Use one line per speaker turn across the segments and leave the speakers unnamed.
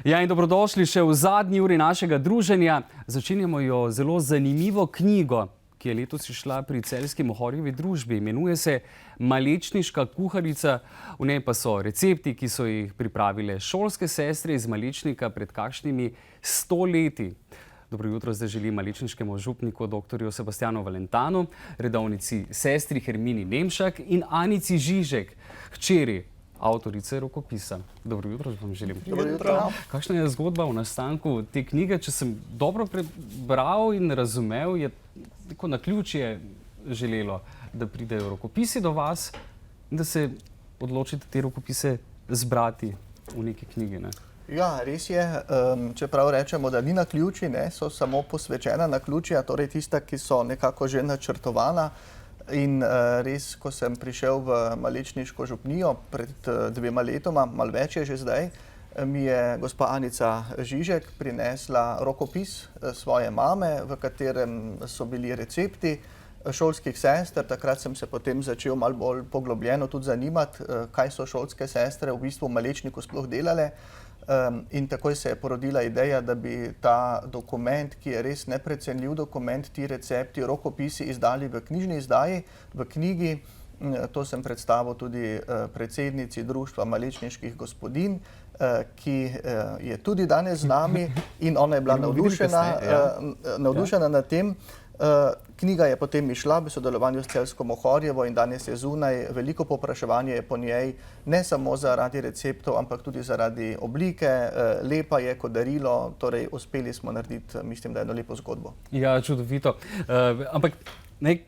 Ja, in dobrodošli še v zadnji uri našega druženja. Začenjamo jo zelo zanimivo knjigo, ki je letos izšla pri Celjski Mohorjevi družbi. Imenuje se Malečniška kuharica. V njej pa so recepti, ki so jih pripravile šolske sestre iz Malečnika pred kakšnimi 100 leti. Dobro jutro zdaj želim malečniškemu župniku dr. Sebastianu Valentanu, redovnici sestri Hermini Nemšak in Anici Žižek, hčeri avtorice rokopisa. Dobro jutro vam želim.
Dobro jutro.
Kakšna je zgodba o nastanku te knjige? Če sem dobro prebral in razumel, je tako naključje želelo, da pridejo rokopisi do vas in da se odločite te rokopise zbrati v neki knjigi, ne?
Ja, res je. Čeprav rečemo, da ni naključij, so samo posvečena naključja, torej tista, ki so nekako že načrtovana. In res, ko sem prišel v Malečniško župnijo pred 2 letoma, malo več je že zdaj, mi je gospa Anica Žižek prinesla rokopis svoje mame, v katerem so bili recepti šolskih sester. Takrat sem se potem začel malo bolj poglobljeno tudi zanimati, kaj so šolske sestre v bistvu v Malečniku sploh delale. In takoj se je porodila ideja, da bi ta dokument, ki je res neprecenljiv dokument, ti recepti, rokopisi izdali v knjižni izdaji, v knjigi. To sem predstavil tudi predsednici Društva malečniških gospodinj, ki je tudi danes z nami in ona je bila navdušena nad tem. Knjiga je potem išla v sodelovanju s Celjsko Mohorjevo in danes je zunaj. Veliko povpraševanje je po njej, ne samo zaradi receptov, ampak tudi zaradi oblike. Lepa je kot darilo, torej uspeli smo narediti, mislim, da eno lepo zgodbo.
Ja, čudovito. Ampak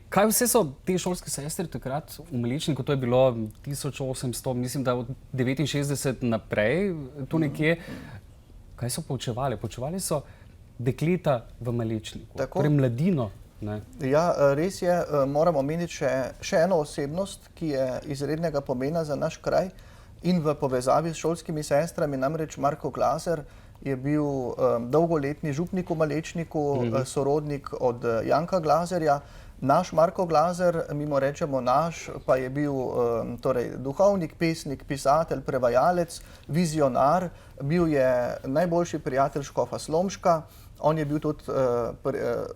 kaj vse so te šolske sestre takrat v Malečniku? To je bilo 1800, mislim, da od 69 naprej, tu nekje. Kaj so poučevali? Poučevali so dekleta v Malečniku, torej mladino.
Ja, res je. Moram omeniti še eno osebnost, ki je izrednega pomena za naš kraj in v povezavi s šolskimi sestrami, namreč Marko Glaser je bil dolgoletni župnik v Malečniku, sorodnik od Janka Glazerja. Naš Marko Glaser, mimo rečemo naš, pa je bil torej duhovnik, pesnik, pisatelj, prevajalec, vizionar. Bil je najboljši prijatelj škofa Slomška. On je bil tudi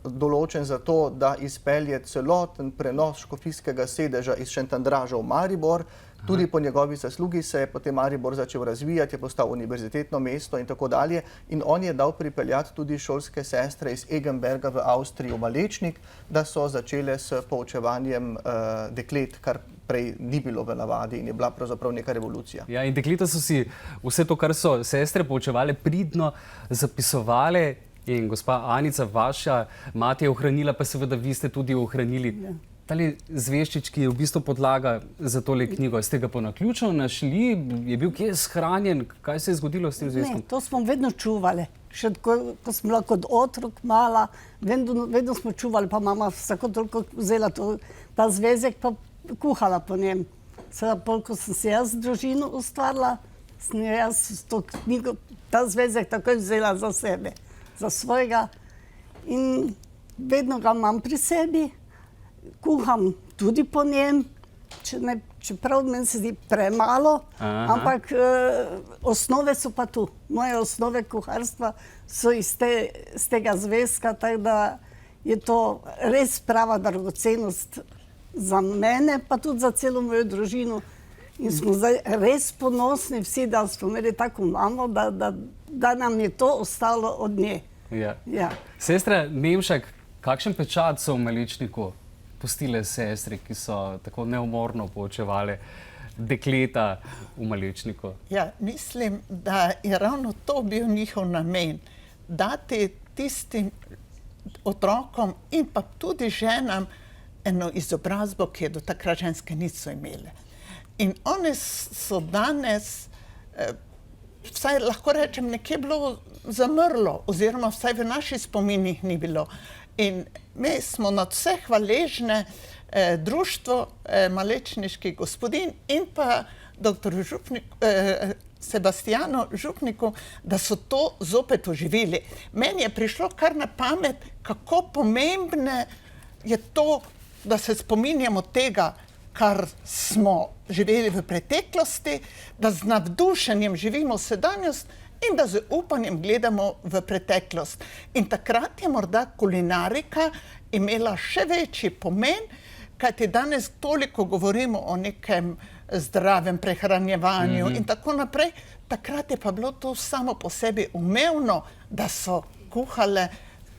določen za to, da izpelje celoten prenos škofijskega sedeža iz Šentandraža v Maribor. Tudi po njegovi zaslugi se je potem Maribor začel razvijati, je postal univerzitetno mesto in tako dalje. In on je dal pripeljati tudi šolske sestre iz Egenberga v Avstriji v Malečnik, da so začele s poučevanjem deklet, kar prej ni bilo v navadi in je bila pravzaprav neka revolucija.
Ja, in dekleta so si vse to, kar so sestre poučevale, pridno zapisovale. In gospa Anica, vaša mati je ohranila, pa seveda vi ste tudi ohranili tale zveščič, ki je v bistvu podlaga za tole knjigo. Ste ga po naključju našli? Je bil kje shranjen? Kaj se je zgodilo s tem zvezkom?
Ne, to smo vedno čuvali. Še ko sem bila kot otrok mala, vedno smo čuvali, pa mama vsako toliko vzela ta zvezek pa kuhala po njem. Seveda, ko sem si jaz družino ustvarila, sem jaz to knjigo, ta zvezek takoj vzela za sebe, za svojega, in vedno ga imam pri sebi, kuham tudi po njem, čeprav meni se zdi premalo, ampak osnove so pa tu. Moje osnove kuharstva so iz tega zvezka, tako da je to res prava dragocenost za mene, pa tudi za celo mojo družino. In smo zdaj res ponosni vsi, da smo imeli tako mamo, da nam je to ostalo od nje.
Ja. Sestra Nemšak, kakšen pečat so v Malečniku pustile sestre, ki so tako neumorno poučevale dekleta v Malečniku?
Ja, mislim, da je ravno to bil njihov namen. Dati tistim otrokom in pa tudi ženam eno izobrazbo, ki je do takrat ženske niso imele. In one so danes, vsaj lahko rečem, nekje bilo zamrlo, oziroma vsaj v naših spominih ni bilo. In mi smo nad vse hvaležne Društvo malečniških gospodinj in pa dr. Sebastianu Župniku, da so to zopet oživili. Meni je prišlo kar na pamet, kako pomembne je to, da se spominjamo tega, kar smo živeli v preteklosti, da z navdušenjem živimo sedanjost in da z upanjem gledamo v preteklost. In takrat je morda kulinarika imela še večji pomen, kajti danes toliko govorimo o nekem zdravem prehranjevanju in tako naprej. Takrat je pa bilo to samo po sebi umevno, da so kuhale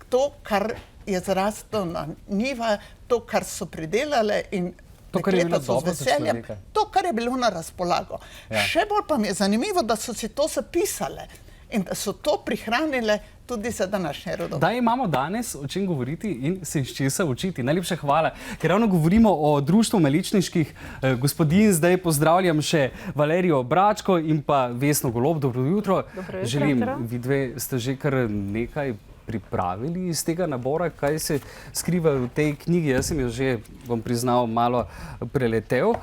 to, kar je zraslo na njiva, to, kar so pridelale in
To, kar je bilo
dekleta so z
dobro za
veseljem,
človeka.
to, kar je bilo na razpolago.
Ja.
Še bolj pa mi je zanimivo, da so si to zapisale in da so to prihranile tudi za današnje rodove.
Da imamo danes o čem govoriti in se iz česa učiti. Najlepša hvala, ker ravno govorimo o Društvu maličniških gospodinj. Zdaj pozdravljam še Valerijo Bračko in pa Vesno Golob. Dobro jutro.
Dobro jutro.
Želim, vidve ste že kar nekaj pripravili iz tega nabora, kaj se skriva v tej knjigi. Jaz sem jo že, bom priznal, malo preletel.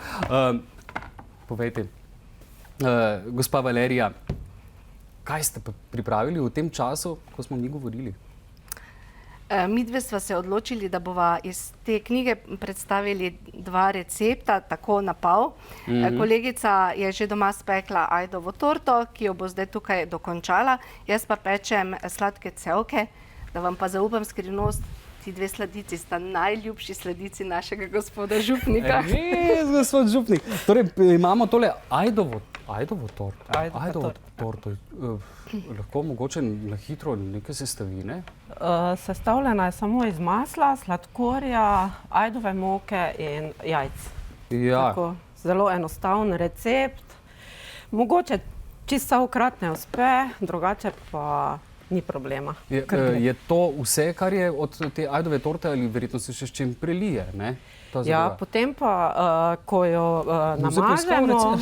Povejte, gospa Valerija, kaj ste pa pripravili v tem času, ko smo mi govorili?
Midve sva se odločili, da bova iz te knjige predstavili 2 recepta, tako na pol. Kolegica je že doma spekla ajdovo torto, ki jo bo zdaj tukaj dokončala. Jaz pa pečem sladke cevke, da vam pa zaupam skrivnost. Ti 2 sladici sta najljubši sladici našega gospoda župnika.
Res, gospod župnik. Torej, imamo tole ajdovo torto. Ajdovo torto. Lahko mogoče na hitro neke sestavine?
Sestavljena je samo iz masla, sladkorja, ajdove moke in jajc.
Ja.
Tako, zelo enostaven recept. Mogoče čisto vsakokrat ne uspe, drugače pa ni problema.
Je to vse, kar je od te ajdove torte, ali verjetno se še s čim prelije, ne?
Ja, potem pa, ko jo namažemo,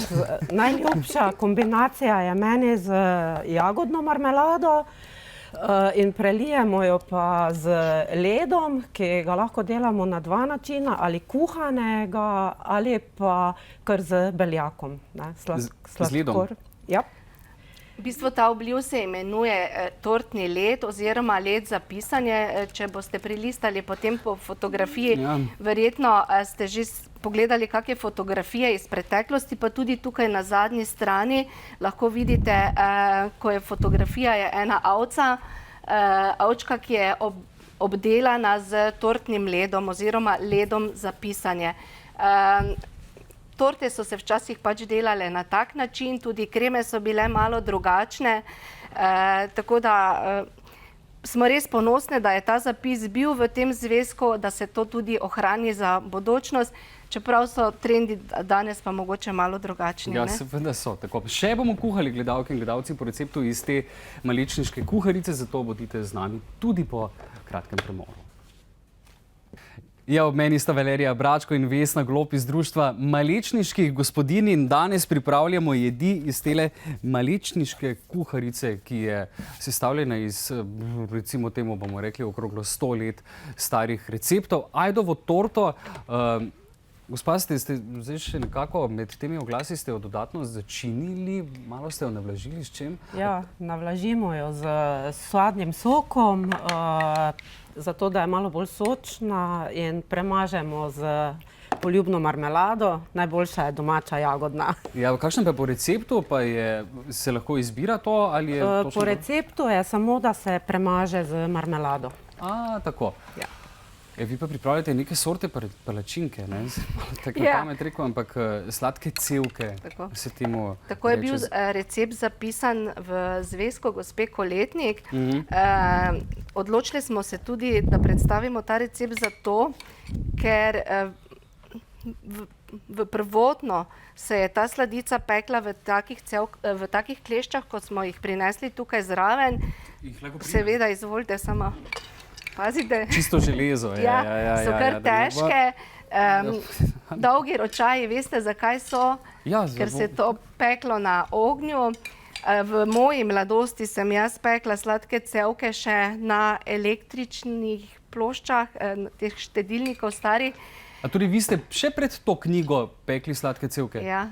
najljubša kombinacija je meni z jagodno marmelado in prelijemo jo pa z ledom, ki ga lahko delamo na 2 načina, ali kuhanega, ali pa kar z beljakom.
Z ledom?
Ja.
V bistvu ta obliv se imenuje tortni led oziroma led za pisanje. Če boste prilistali potem po fotografiji, verjetno ste že pogledali kakšne fotografije iz preteklosti, pa tudi tukaj na zadnji strani lahko vidite, ko je fotografija, je ena ovčka, ki je obdelana z tortnim ledom oziroma ledom za pisanje. Torte so se včasih pač delale na tak način, tudi kreme so bile malo drugačne, tako da smo res ponosni, da je ta zapis bil v tem zvezku, da se to tudi ohrani za bodočnost, čeprav so trendi danes pa mogoče malo drugačni.
Ja, seveda so. Tako. Še bomo kuhali, gledalke in gledalci, po receptu iz te maličniške kuharice, zato bodite z nami tudi po kratkem premoru. Ja, ob meni sta Valerija Bračko in Vesna Golob iz Društva maličniških gospodinj in danes pripravljamo jedi iz tele maličniške kuharice, ki je sestavljena iz, recimo temu bomo rekli, okroglo 100 let starih receptov. Ajdovo torto, gospa, ste zdaj še nekako med temi oglasi ste jo dodatno začinili, malo ste jo navlažili, s čim?
Ja, navlažimo jo z sadnim sokom, zato da je malo bolj sočna, in premažemo z poljubno marmelado, najboljša je domača jagodna. Ja,
kakšen pa po receptu, pa se lahko izbira to, ali je točno?
Po receptu je samo, da se premaže z marmelado.
Tako.
Ja.
Vi pa pripravljate neke sorte palačinke, ne? Tako na pamet rekel, ampak sladke cevke se temu reče.
Tako je bil recept zapisan v zvezku gospe Koletnik. Odločili smo se tudi, da predstavimo ta recept zato, ker v prvotno se je ta sladica pekla v takih kleščah, kot smo jih prinesli tukaj zraven. Seveda, izvolite, samo pazite.
Čisto železo.
So kar težke. Dolgi ročaji, veste, zakaj so? Ker se je to peklo na ognju. V moji mladosti sem jaz pekla sladke cevke še na električnih ploščah, teh štedilnikov starih.
A tudi vi ste še pred to knjigo pekli sladke cevke?
Ja.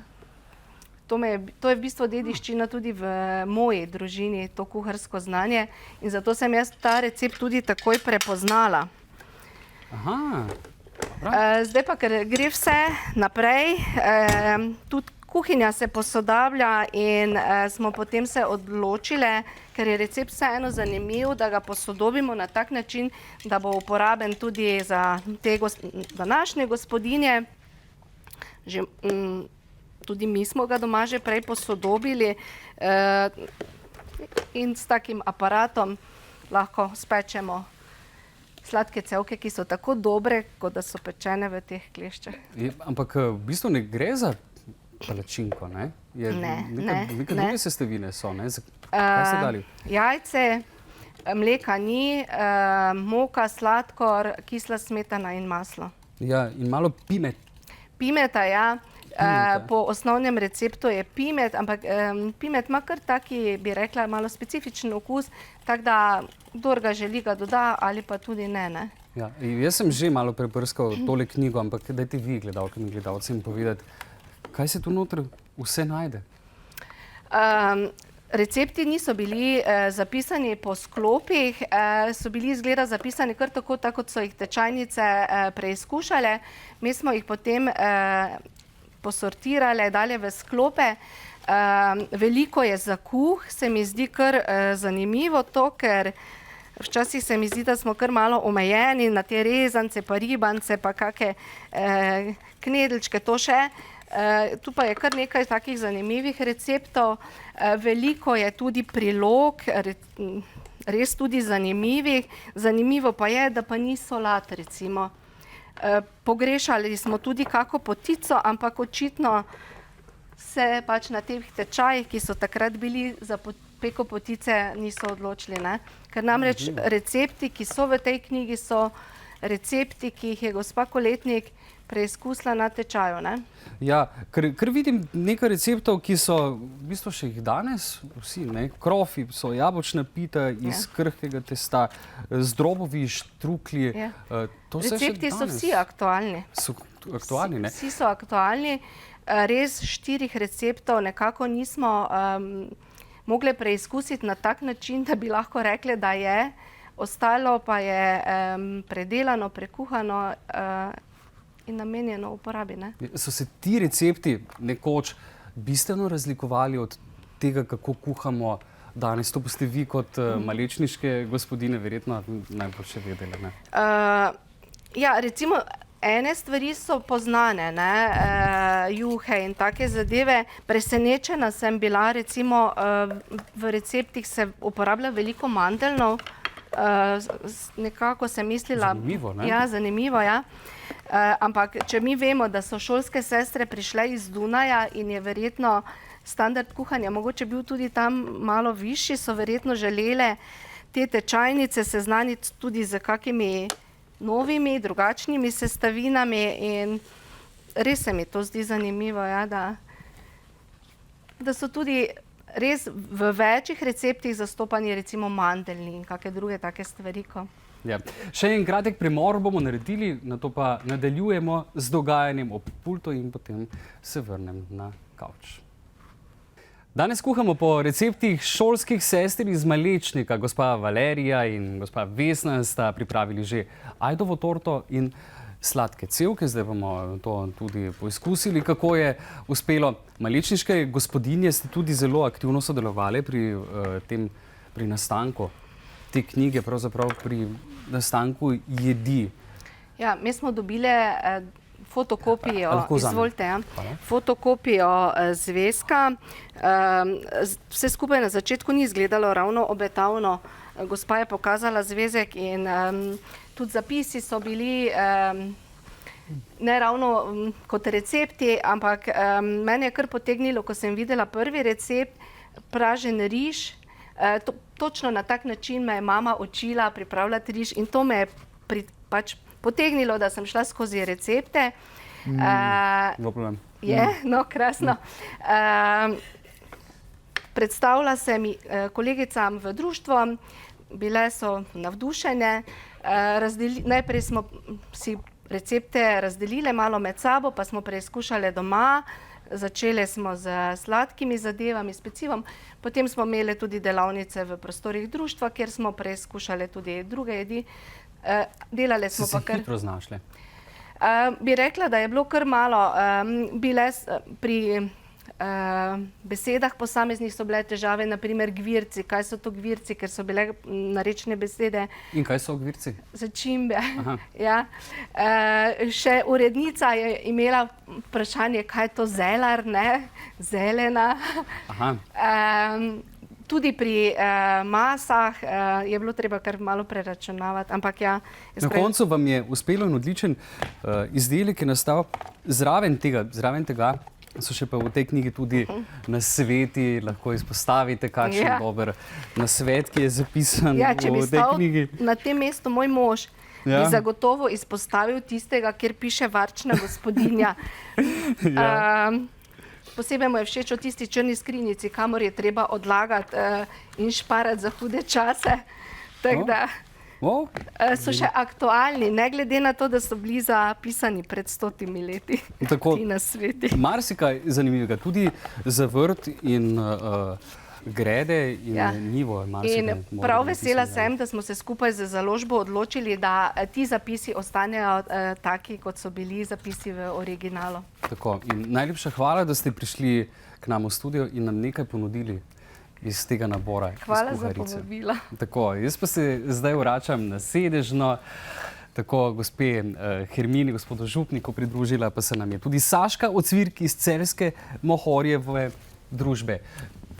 To je v bistvu dediščina tudi v moji družini, to kuharsko znanje. In zato sem jaz ta recept tudi takoj prepoznala. Zdaj pa, ker gre vse naprej, tudi kuhinja se posodablja in smo potem se odločile, ker je recept vseeno zanimiv, da ga posodobimo na tak način, da bo uporaben tudi za te današnje gospodinje. Že, tudi mi smo ga doma že prej posodobili in s takim aparatom lahko spečemo sladke cevke, ki so tako dobre, kot da so pečene v teh kleščah.
Ampak v bistvu ne gre za palačinko, ne? Neke druge sestavine so, ne? Kaj ste dali?
Jajce, mleka ni, moka, sladkor, kisla smetana in maslo.
Ja, in malo
Pimeta, ja. Po osnovnem receptu je pimet, ampak pimet ima kar taki, bi rekla, malo specifičen okus, tako da kdor ga želi, ga doda ali pa tudi ne.
Ja, jaz sem že malo prebrskal tole knjigo, ampak dajte vi, gledalke in gledalcem, povedati, kaj se tu noter vse najde?
Recepti niso bili zapisani po sklopih, so bili izgleda zapisani kar tako, kot so jih tečajnice preizkušale. Mi smo jih potem posortirale, dali v sklope. Veliko je za kuh, se mi zdi kar zanimivo to, ker včasih se mi zdi, da smo kar malo omejeni na te rezance, pa ribance, pa kakšne knedeljčke, to še. Tu pa je kar nekaj takih zanimivih receptov. Veliko je tudi prilog, res tudi zanimivih. Zanimivo pa je, da pa ni solat, recimo. Pogrešali smo tudi kako potico, ampak očitno se pač na teh tečajih, ki so takrat bili za peko potice, niso odločili, ne? Ker namreč recepti, ki so v tej knjigi, so recepti, ki jih je gospa Koletnik preizkusila na tečaju, ne?
Ja, ker vidim nekaj receptov, ki so v bistvu še jih danes vsi, ne? Krofi so jabolčna pita iz krhkega testa, zdrobovi štruklji.
Recepti so vsi aktualni.
So aktualni, ne?
Vsi so aktualni. Res 4 receptov nekako nismo mogli preizkusiti na tak način, da bi lahko rekli, da je. Ostalo pa je predelano, prekuhano in namenjeno uporabi, ne?
So se ti recepti nekoč bistveno razlikovali od tega, kako kuhamo danes? To boste vi kot malečniške gospodine verjetno najbolj še vedeli, ne?
Ja, recimo ene stvari so poznane, ne? Juhe in take zadeve. Presenečena sem bila, recimo v receptih se uporablja veliko mandeljnov. Nekako sem mislila...
Zanimivo, ne?
Ja, zanimivo, ja. Ampak če mi vemo, da so šolske sestre prišle iz Dunaja in je verjetno standard kuhanja mogoče bil tudi tam malo višji, so verjetno želele te tečajnice seznaniti tudi z kakimi novimi, drugačnimi sestavinami in res se mi to zdi zanimivo, ja, da so tudi res v večjih receptih zastopani recimo mandeljni in kakšne druge take stvari.
Ja. Še en kratek premor bomo naredili, nato pa nadaljujemo z dogajanjem ob pultu in potem se vrnem na kavč. Danes kuhamo po receptih šolskih sester iz Malečnika. Gospa Valerija in gospa Vesna sta pripravili že ajdovo torto in sladke cevke. Zdaj bomo to tudi poizkusili, kako je uspelo. Malečniške gospodinje ste tudi zelo aktivno sodelovali pri nastanku te knjige, pravzaprav pri nastanku jedi.
Ja, mi smo dobili fotokopijo, izvolite, ja, fotokopijo zvezka. Vse skupaj na začetku ni izgledalo ravno obetavno. Gospa je pokazala zvezek in tudi zapisi so bili ne ravno kot recepti, ampak mene je kar potegnilo, ko sem videla prvi recept, pražen riž. Točno na tak način me je mama učila pripravljati riž in to me je pač potegnilo, da sem šla skozi recepte. Je, no, krasno. Predstavila sem kolegicam v društvo, bile so navdušene. Najprej smo si recepte razdelile malo med sabo, pa smo preizkušale doma. Začeli smo z sladkimi zadevami, s pecivom. Potem smo imeli tudi delavnice v prostorih društva, kjer smo preizkušali tudi druge jedi. Delali smo pa kar...
Se hitro znašli?
Bi rekla, da je bilo kar malo. Bile pri besedah posameznih so bile težave, naprimer gvirci. Kaj so to gvirci, ker so bile narečne besede.
In kaj so gvirci?
Začimbe. Ja. Še urednica je imela vprašanje, kaj je to zelar, ne? Zelena. Tudi pri masah je bilo treba kar malo preračunavati, ampak ja.
Na koncu vam je uspelo in odličen izdelek je nastal. Zraven tega so še pa v tej knjigi tudi nasveti, lahko izpostavite kakšen dober nasvet, ki je zapisan v tej knjigi.
Na tem mestu moj mož bi zagotovo izpostavil tistega, kjer piše varčna gospodinja. Posebej mu je všeč o tisti črni skrinjici, kamor je treba odlagati in šparati za hude čase. Tako da so še aktualni, ne glede na to, da so bili zapisani pred 100 leti. Ti nasveti.
Marsikaj zanimivega, tudi za vrt in grede in njivo.
In prav vesela sem, da smo se skupaj z založbo odločili, da ti zapisi ostanejo taki, kot so bili zapisi v originalu.
Tako, in najlepša hvala, da ste prišli k nam v studio in nam nekaj ponudili iz tega nabora.
Hvala za povabila.
Tako, jaz pa se zdaj vračam na sedežno. Tako, gospe Hermini, gospodu Župniku pridružila pa se nam je tudi Saška Ocvirk iz celjske Mohorjeve družbe.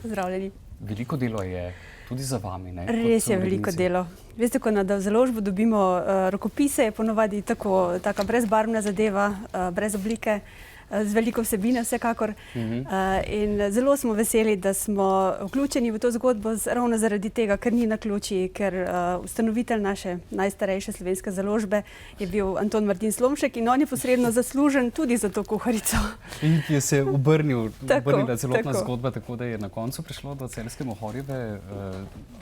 Pozdravljeni.
Veliko delo je tudi za vami, ne?
Res je veliko delo. Veste, ko na založbo dobimo rokopise, je ponovadi taka brezbarvna zadeva, brez oblike, z veliko vsebine vsekakor. In zelo smo veseli, da smo vključeni v to zgodbo ravno zaradi tega, ker ni naključij, ker ustanovitelj naše najstarejše slovenske založbe je bil Anton Martin Slomšek in on je posredno zaslužen tudi za to kuharico.
In ki je se obrnila celotna zgodba, tako da je na koncu prišlo do celjske Mohorjeve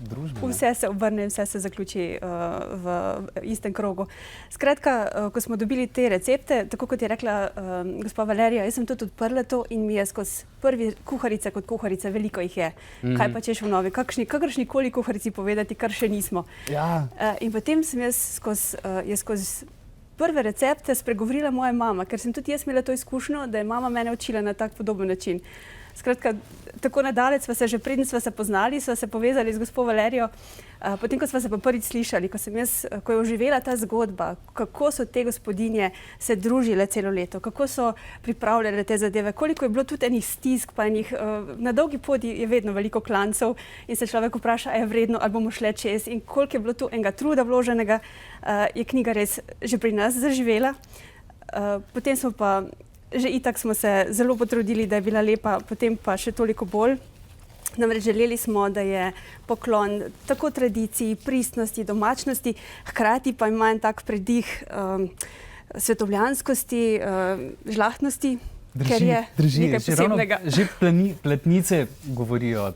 družbe.
Vse se obrne, vse se zaključi v istem krogu. Skratka, ko smo dobili te recepte, tako kot je rekla gospa Valerija, jaz sem tudi odprla to in mi je skozi prvi kuharice kot kuharice, veliko jih je. Kaj pa češ v novi, kakršnikoli kuharici povedati, kar še nismo. In potem sem jaz skozi prve recepte spregovorila moja mama, ker sem tudi jaz imela to izkušnjo, da je mama mene učila na tak podoben način. Skratka, tako nadalec sva se že preden sva se poznali, sva se povezali z gospo Valerijo. Potem, ko sva se pa prvič slišali, ko je oživela ta zgodba, kako so te gospodinje se družile celo leto, kako so pripravljale te zadeve, koliko je bilo tudi enih stisk, pa enih, na dolgi poti je vedno veliko klancev in se človek vpraša, a je vredno, ali bomo šle čez in koliko je bilo tu enega truda vloženega, je knjiga res že pri nas zaživela. Potem smo pa že itak smo se zelo potrudili, da je bila lepa, potem pa še toliko bolj. Namreč želeli smo, da je poklon tako tradiciji, pristnosti, domačnosti, hkrati pa ima en tak predih svetovljanskosti, žlahtnosti, ker je nekaj posebnega.
Že platnice govorijo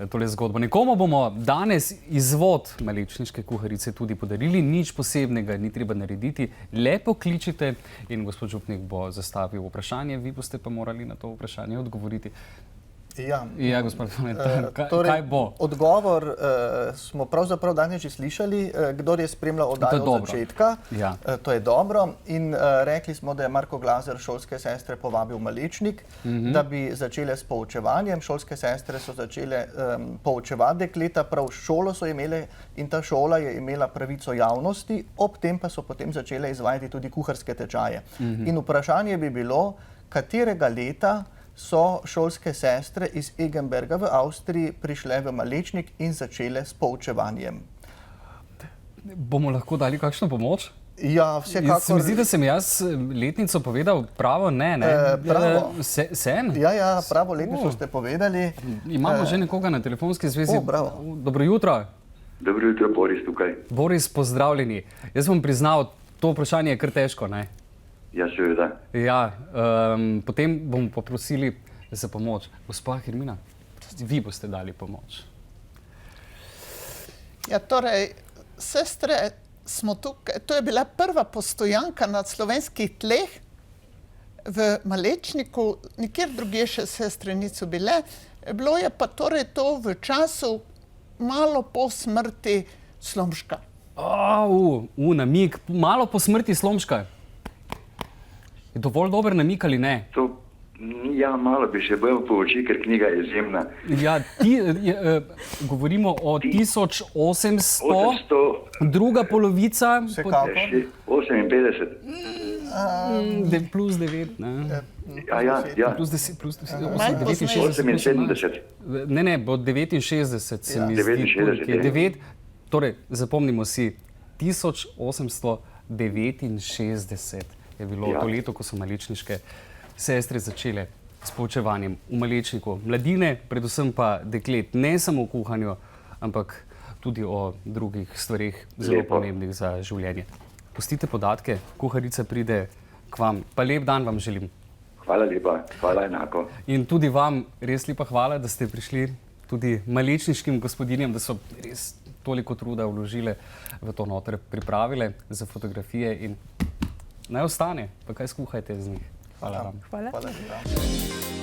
tole zgodbo. Nekomu bomo danes izvod malečniške kuharice tudi podarili, nič posebnega ni treba narediti, le pokličite in gospod Župnik bo zastavil vprašanje, vi boste pa morali na to vprašanje odgovoriti. Ja, gospod Valentin, kaj bo?
Odgovor smo pravzaprav danes že slišali, kdor je spremljal oddajo od začetka. To je dobro. In rekli smo, da je Marko Glaser šolske sestre povabil Malečnik, da bi začele s poučevanjem. Šolske sestre so začele poučevati dekleta, prav šolo so imele in ta šola je imela pravico javnosti, ob tem pa so potem začele izvajati tudi kuharske tečaje. In vprašanje bi bilo, katerega leta so šolske sestre iz Egenberga v Avstriji prišle v Malečnik in začele s poučevanjem.
Bomo lahko dali kakšno pomoč?
Ja, vsekakor.
Se mi zdi, da sem jaz letnico povedal pravo, ne?
Pravo.
Sen?
Ja, pravo letnico ste povedali.
Imamo že nekoga na telefonski zvezi.
Bravo.
Dobro jutro.
Dobro jutro, Boris tukaj.
Boris, pozdravljeni. Jaz bom priznal, to vprašanje je kar težko, ne?
Ja, seveda.
Ja, potem bomo poprosili za pomoč. Gospa Hermina, vi boste dali pomoč.
Ja, torej, sestre smo tukaj, to je bila prva postojanka na slovenskih tleh v Malečniku, nikjer drugje še sestre niso bile. Bilo je pa torej to v času malo po smrti Slomška.
Namig, malo po smrti Slomška. Je dovolj dober namik ali ne?
Ja, malo bi še bolj poučil, ker knjiga je izjemna.
Ja, govorimo o 1800,
800,
druga polovica,
Vsekakor.
58.
plus 9, ne?
Ja.
Plus 10, plus 10,
Malo
78.
Ne, bo 69 se mi zdi.
69,
koliko je
je.
9, torej, zapomnimo si, 1869 je bilo
Ja.
to leto, ko so malečniške sestre začele s poučevanjem v Malečniku mladine, predvsem pa deklet, ne samo o kuhanju, ampak tudi o drugih stvarih zelo
Lepo.
pomembnih za življenje. Pustite podatke, kuharica pride k vam, pa lep dan vam želim.
Hvala lepa, hvala enako.
In tudi vam res lepa hvala, da ste prišli, tudi malečniškim gospodinjem, da so res toliko truda vložile v to noter, pripravile za fotografije in naj ostane, pa kaj skuhajte z njih. Hvala vam.
Hvala.
Hvala lepa.